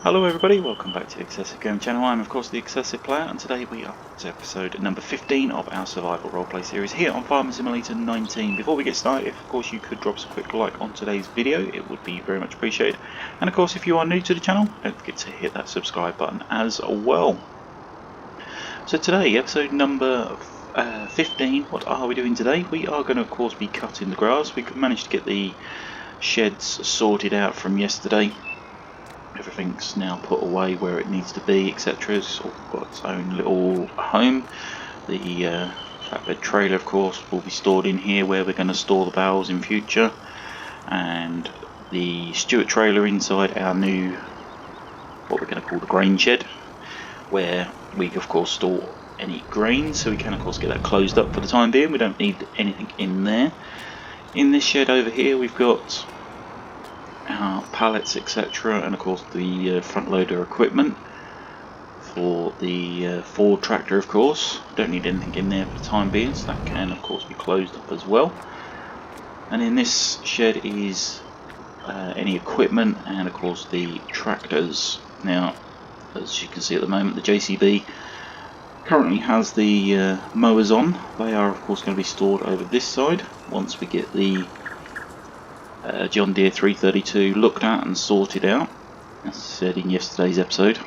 Hello everybody, welcome back to the XsivGaming Channel. I'm of course the XsivPlayer, and today we are to episode number 15 of our survival roleplay series here on Farming Simulator 19. Before we get started, if of course you could drop us a quick like on today's video, it would be very much appreciated. And of course if you are new to the channel, don't forget to hit that subscribe button as well. So today, episode number 15, what are we doing today? We are going to of course be cutting the grass. We could manage to get the sheds sorted out from yesterday. Everything's now put away where it needs to be, etc. It's all got its own little home. The flatbed trailer, of course, will be stored in here where we're going to store the bales in future. And the Stewart trailer inside our new, what we're going to call the grain shed, where we of course store any grain. So we can of course get that closed up for the time being. We don't need anything in there. In this shed over here we've got our pallets, etc., and of course the front loader equipment for the Ford tractor. Of course, don't need anything in there for the time being, so that can of course be closed up as well. And in this shed is any equipment and of course the tractors. Now, as you can see at the moment, the JCB currently has the mowers on. They are of course going to be stored over this side once we get the John Deere 332 looked at and sorted out, as I said in yesterday's episode.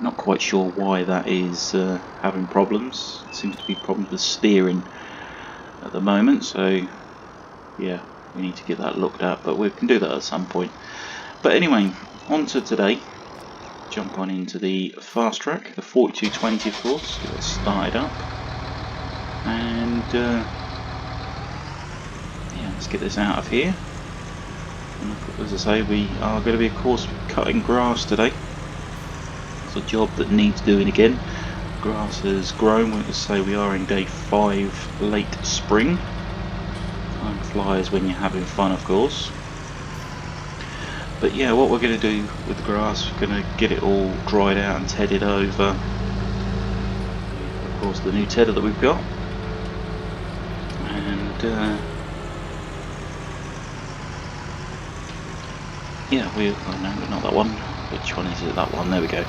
Not quite sure why that is having problems. It seems to be problems with steering at the moment, so yeah, we need to get that looked at, but we can do that at some point. But anyway, on to today. Jump on into the fast track, the 4220 of course, get it started up, and yeah, let's get this out of here. And as I say, we are going to be of course cutting grass today. It's a job that needs doing again. Grass has grown. As I say, we are in day 5 late spring. Time flies when you're having fun, of course. But yeah, what we're going to do with the grass, we're going to get it all dried out and tedded over. Of course the new tedder that we've got. And yeah, oh no, not that one. Which one is it? That one, there we go.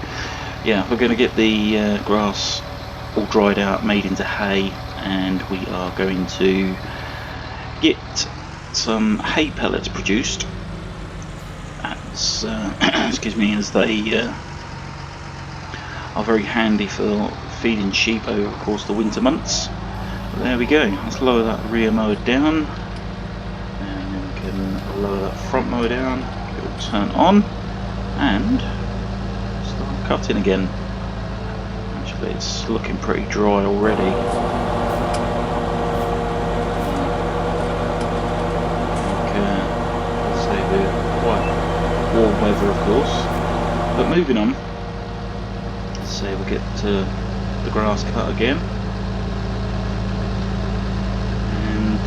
Yeah, we're going to get the grass all dried out, made into hay, and we are going to get some hay pellets produced as, excuse me, as they are very handy for feeding sheep over, of course, the winter months. But there we go. Let's lower that rear mower down, and then we can lower that front mower down. It will turn on and start cutting again. Actually, it's looking pretty dry already. Let's say we're quite warm weather, of course. But moving on, let's say we'll get the grass cut again, and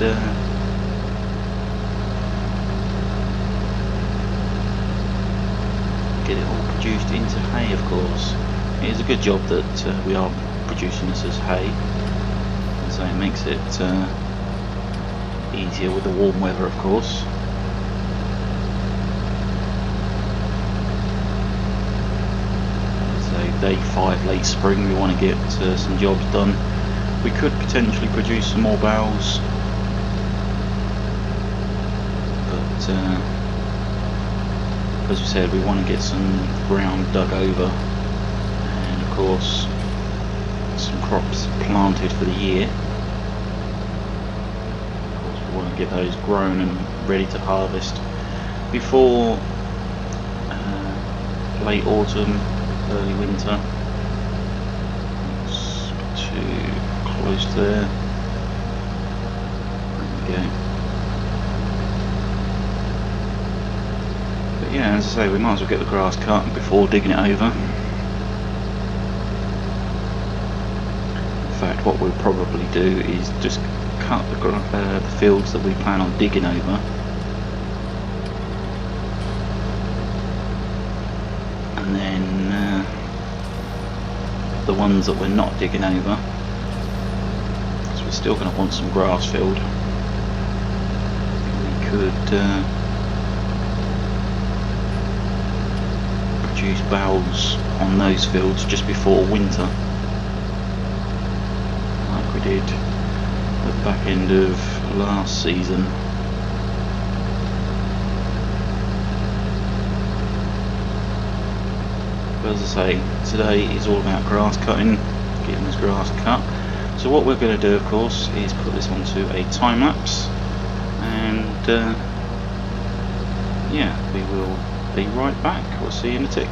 get it all produced into hay, of course. It is a good job that we are producing this as hay, so it makes it easier with the warm weather, of course. So day 5 late spring, we want to get some jobs done. We could potentially produce some more bales, but as we said, we want to get some ground dug over, and of course some crops planted for the year. Of course we want to get those grown and ready to harvest before late autumn, early winter. It's too close there. There we go. Yeah, as I say, we might as well get the grass cut before digging it over. In fact, what we'll probably do is just cut the fields that we plan on digging over, and then the ones that we're not digging over, because we're still going to want some grass filled, we could introduce bales on those fields just before winter, like we did at the back end of last season. But as I say, today is all about grass cutting, getting this grass cut. So what we're going to do, of course, is put this onto a time lapse, and yeah, we will be right back. We'll see you in a tick.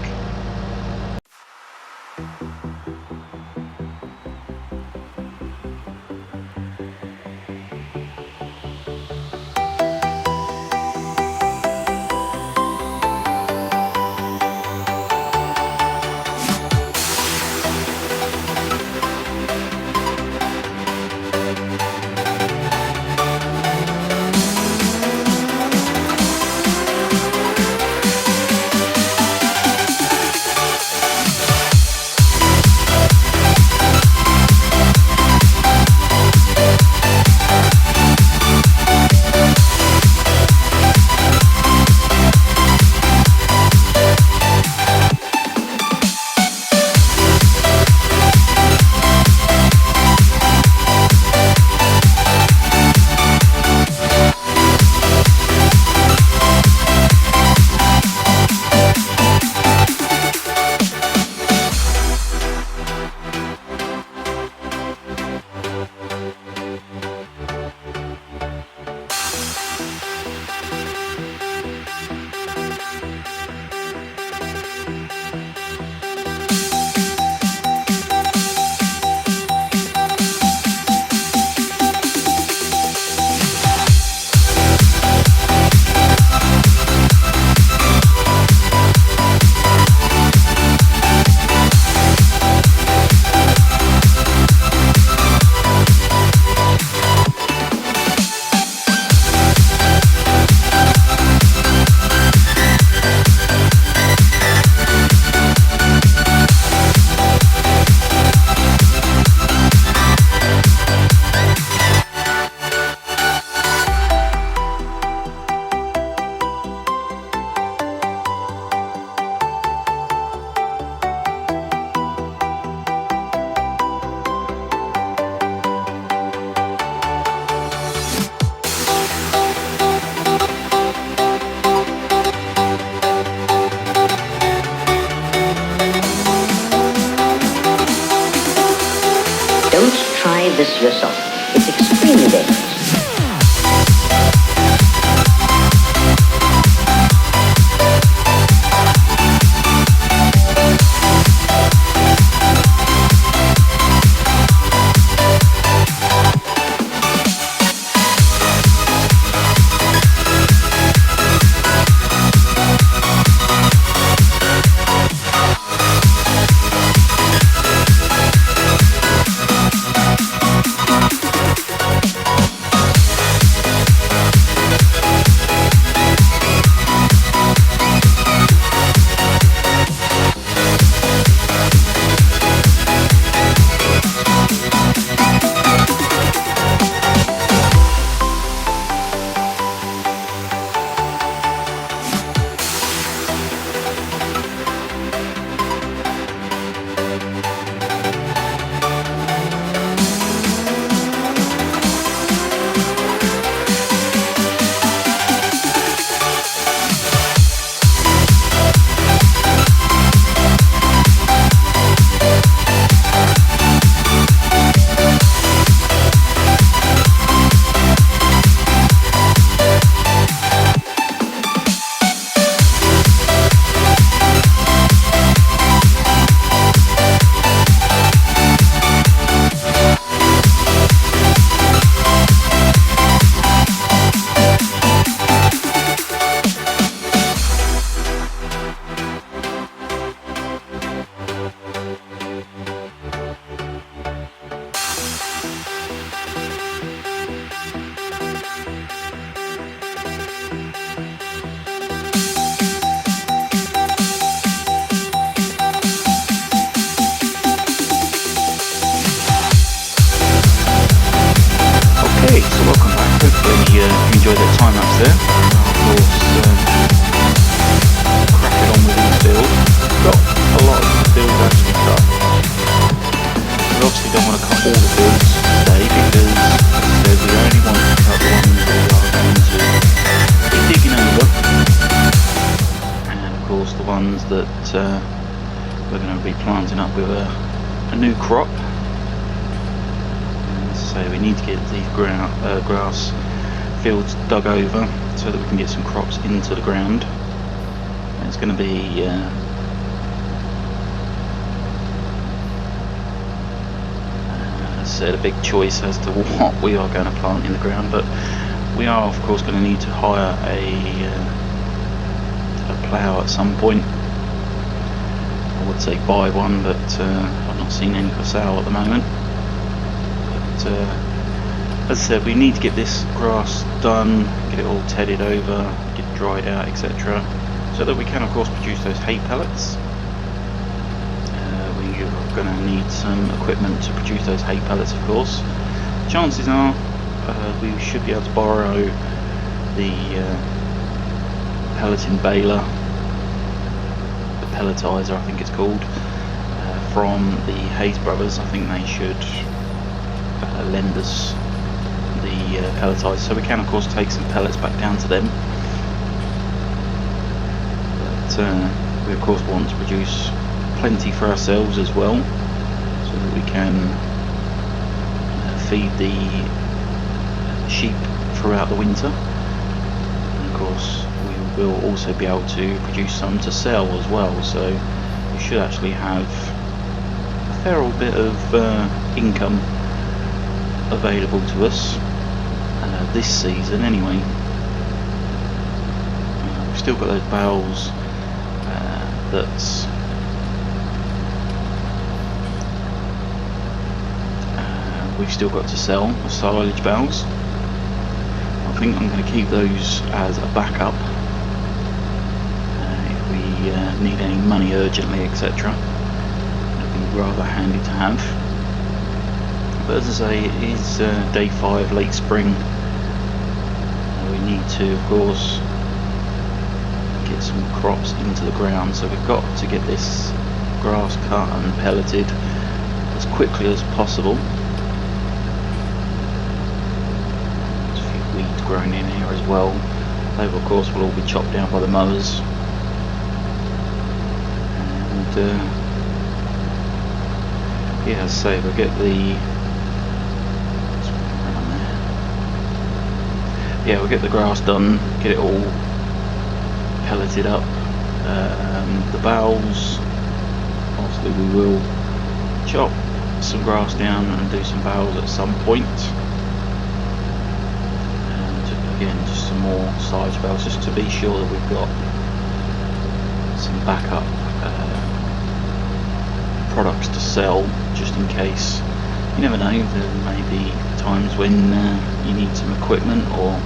Don't try this yourself. It's extremely dangerous. course the ones that we're going to be planting up with a new crop. So we need to get these grass fields dug over so that we can get some crops into the ground. It's going to be a big choice as to what we are going to plant in the ground, but we are of course going to need to hire a plough at some point. I would say buy one, but I've not seen any for sale at the moment. But as I said, we need to get this grass done, get it all tedded over, get it dried out, etc., so that we can of course produce those hay pellets. We are going to need some equipment to produce those hay pellets, of course. Chances are we should be able to borrow the pelleting baler, the pelletizer I think it's called, from the Hayes brothers. I think they should lend us the pelletizer, so we can of course take some pellets back down to them. But we of course want to produce plenty for ourselves as well, so that we can feed the sheep throughout the winter, and of course we will also be able to produce some to sell as well, so we should actually have a fair old bit of income available to us this season anyway. We've still got those bales that's we've still got to sell, the silage bales. I think I'm going to keep those as a backup if we need any money urgently, etc. It'll be rather handy to have. But as I say, it is day 5, late spring. We need to of course get some crops into the ground, so we've got to get this grass cut and pelleted as quickly as possible. There's a few weeds growing in here as well. They of course will all be chopped down by the mowers. And yeah, as I say, we'll get the we'll get the grass done, get it all pelleted up. The bales, obviously we will chop some grass down and do some bales at some point. And again, just some more silage bales, just to be sure that we've got some backup products to sell, just in case. You never know, there may be times when you need some equipment, or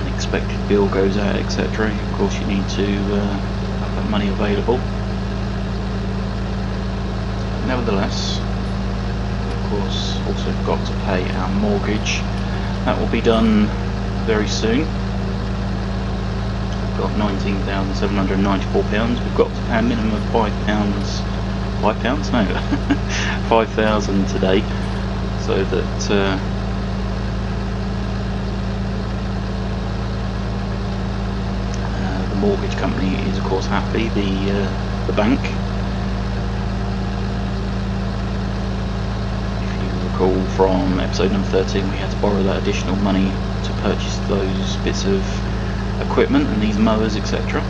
unexpected bill goes out, etc. Of course you need to have that money available. Nevertheless, of course also got to pay our mortgage. That will be done very soon. We've got £19,794. We've got to pay a minimum of £5 no, 5,000 today, so that the mortgage company is of course happy, the bank. If you recall from episode number 13, we had to borrow that additional money to purchase those bits of equipment and these mowers, etc.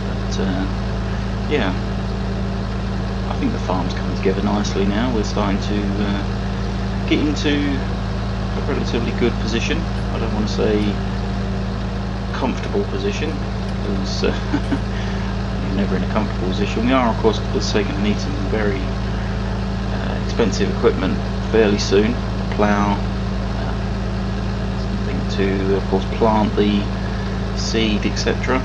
But yeah, I think the farm's coming together nicely now. We're starting to get into a relatively good position. I don't want to say comfortable position, because you're never in a comfortable position. We are of course going to need some very expensive equipment fairly soon. A plough, something to of course plant the seed, etc.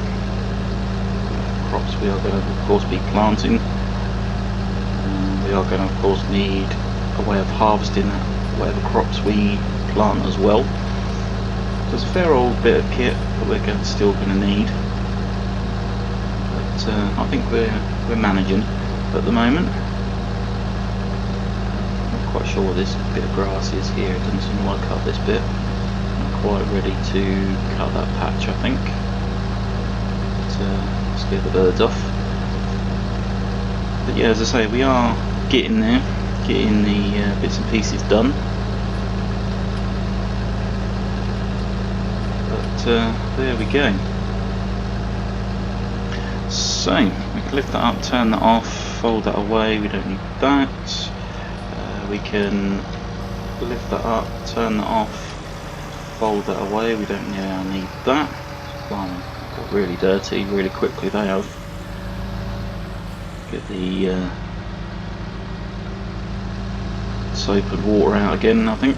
Crops we are going to of course be planting. We are going to of course need a way of harvesting whatever crops we plant as well. So it's a fair old bit of kit that we're still going to need, but I think we're managing at the moment. I'm not quite sure what this bit of grass is here. It doesn't seem like I cut this bit. I'm not quite ready to cut that patch, I think. scare the birds off. But yeah, as I say, we are getting there, getting the bits and pieces done. But there we go. So we can lift that up, turn that off, fold that away. We don't need that. We can lift that up, turn that off, fold that away. We don't now need that. Blimey, got really dirty really quickly. They have. Get the soap and water out again, I think.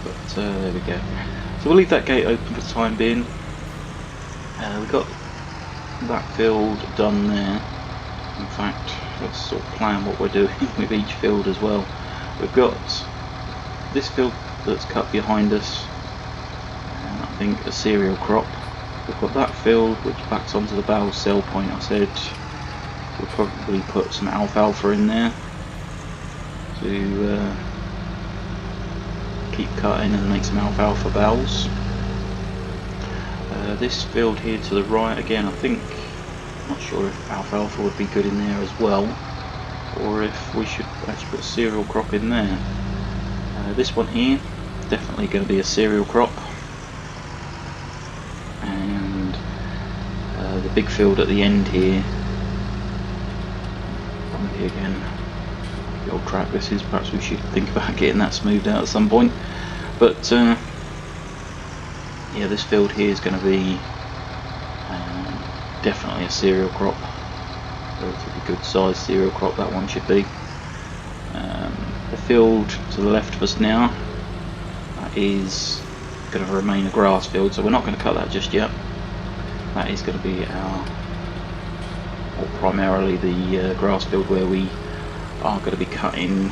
But there we go. So we'll leave that gate open for the time being. We've got that field done there. In fact, let's sort of plan what we're doing with each field as well. We've got this field that's cut behind us, and I think a cereal crop. We've got that field which backs onto the bow cell point. I said we'll probably put some alfalfa in there to keep cutting and make some alfalfa bales. This field here to the right, again, I think, I'm not sure if alfalfa would be good in there as well, or if we should actually put a cereal crop in there. This one here, definitely going to be a cereal crop, and the big field at the end here, probably again, the old track this is, perhaps we should think about getting that smoothed out at some point. But yeah, this field here is going to be definitely a cereal crop, relatively good sized cereal crop that one should be. The field to the left of us now, that is going to remain a grass field, so we're not going to cut that just yet. That is going to be our, or primarily the grass field where we are going to be cutting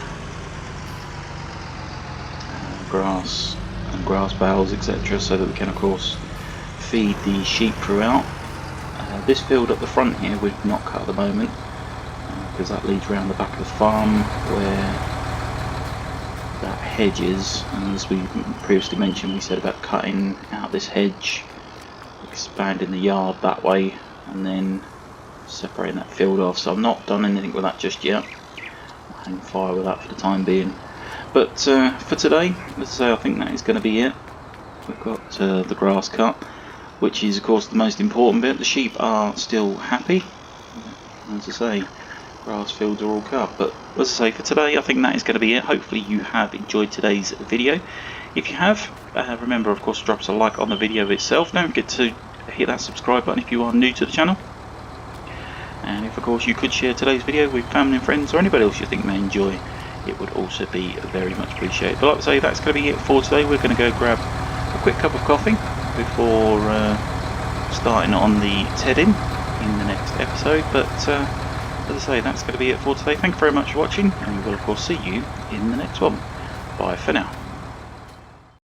grass and grass bales, etc., so that we can of course feed the sheep throughout. This field at the front here we've not cut at the moment, because that leads around the back of the farm where that hedge is, and as we previously mentioned, we said about cutting out this hedge, expanding the yard that way, and then separating that field off. So I've not done anything with that just yet. I'll hang fire with that for the time being. But for today, let's say I think that is going to be it. We've got the grass cut, which is of course the most important bit. The sheep are still happy. As I say, grass fields are all cut. But as I say, for today I think that is going to be it. Hopefully you have enjoyed today's video. If you have, remember of course drop us a like on the video itself. Don't forget to hit that subscribe button if you are new to the channel. And if of course you could share today's video with family and friends or anybody else you think may enjoy, it would also be very much appreciated. But like I say, that's going to be it for today. We're going to go grab a quick cup of coffee before starting on the TED-in the next episode. But as I say, that's going to be it for today. Thank you very much for watching, and we will of course see you in the next one. Bye for now.